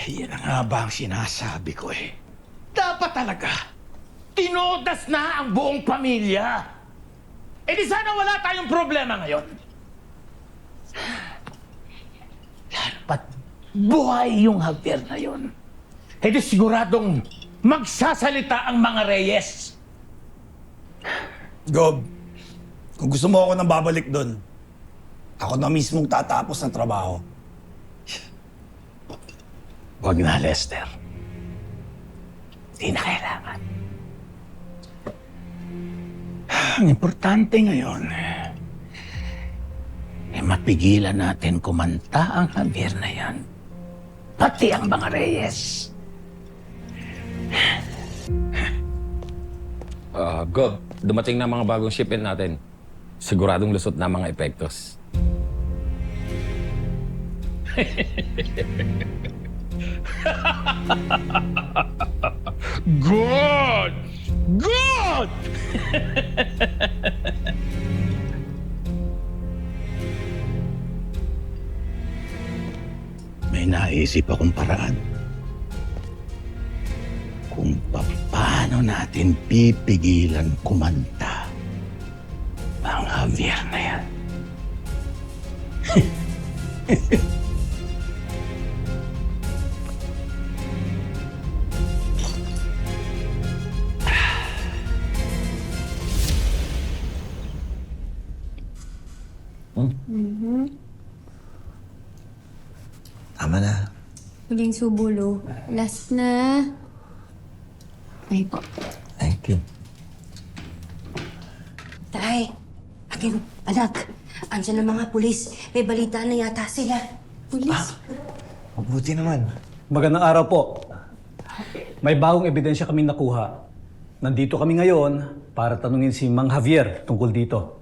Yan na nga ba ang sinasabi ko eh. Dapat talaga, tinodas na ang buong pamilya. Eh di sana wala tayong problema ngayon. Dapat buhay yung Javier na yun. Eh di siguradong magsasalita ang mga Reyes. Gob, kung gusto mo ako nang babalik doon, ako na mismong tatapos ng trabaho. Huwag na, Lester. Di na kailangan. Ang importante ngayon, mapigilan natin kumanta ang Javier na yan. Pati ang mga Reyes. Gob, dumating na mga bagong shipment natin. Siguradong lusot na mga epektos. Good! Good! May naisip akong paraan. Kung paano natin pipigilan kumanta ang Javier na yan. Tama na. Huling subulo. Last na. Ay po. Thank you. Tay, akin, anak. Andiyan ang mga pulis. May balita na yata sila. Pulis. Mabuti naman. Magandang araw po. May bagong ebidensya kami nakuha. Nandito kami ngayon para tanungin si Mang Javier tungkol dito.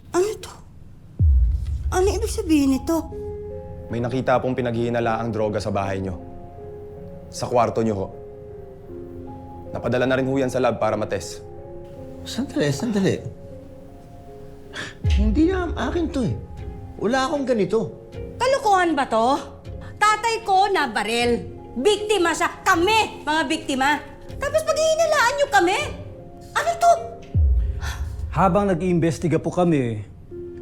Ano to? Ano ibig sabihin nito? May nakita pong pinaghihinalaang droga sa bahay nyo. Sa kwarto nyo ho. Napadala na rin ho yan sa lab para mates. Sandali. Hindi na akin to eh. Wala akong ganito. Kalokohan ba to? Tatay ko na barel. Biktima siya. Kami, mga biktima. Tapos paghihinalaan nyo kami? Ano to? Habang nag-iimbestiga po kami,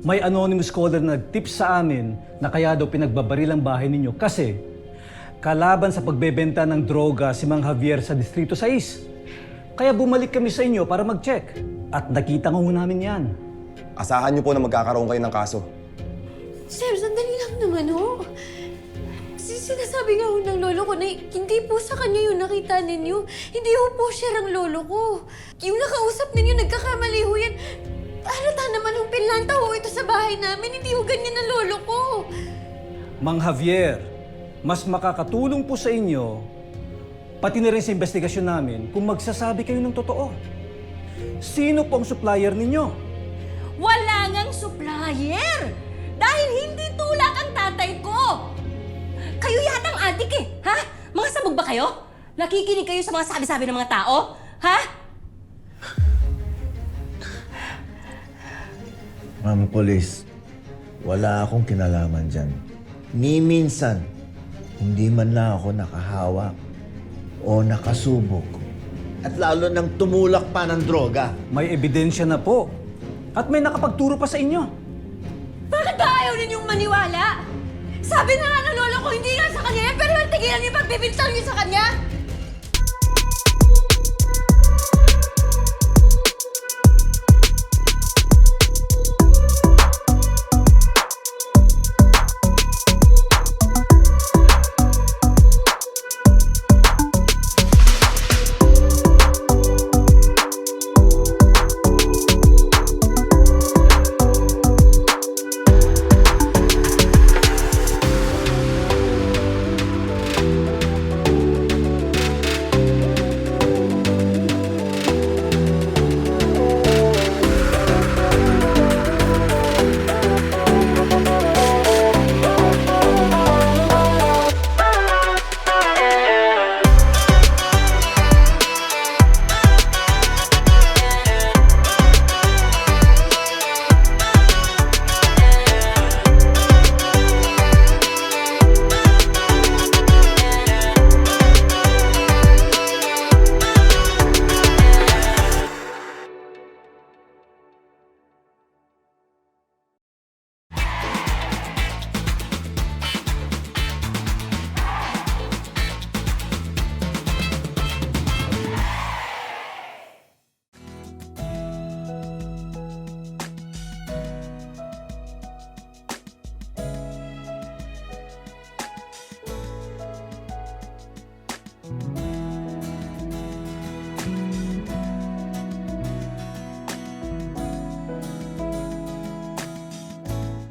may anonymous caller na nag-tip sa amin na kaya daw pinagbabaril ang bahay ninyo kasi kalaban sa pagbebenta ng droga si Mang Javier sa Distrito 6. Kaya bumalik kami sa inyo para mag-check at nakita ko namin yan. Asahan nyo po na magkakaroon kayo ng kaso. Sir, sandali lang naman ho. Sinasabi nga ho ng lolo ko na hindi po sa kanya yung nakita ninyo. Hindi ho po siya ang lolo ko. Yung nakausap ninyo, nagkakamali ho yan. Halata naman hong pinlanta ho ito sa bahay namin. Hindi ho ganyan ang lolo ko. Mang Javier, mas makakatulong po sa inyo, pati na rin sa investigasyon namin, kung magsasabi kayo ng totoo. Sino po ang supplier ninyo? Wala ngang supplier! Dahil hindi tulak ang tatay ko! Kayo yatang adik eh, ha? Mga sabog ba kayo? Nakikinig kayo sa mga sabi-sabi ng mga tao? Ha? Ma'am Police, wala akong kinalaman dyan. Ni minsan, hindi man lang ako nakahawak o nakasubok. At lalo nang tumulak pa ng droga. May ebidensya na po. At may nakapagturo pa sa inyo. Bakit ba ayaw ninyong maniwala? Sabi na nga ng lolo ko, hindi nga sa kanya yan, pero tigilan niyo pagbibintang niyo sa kanya!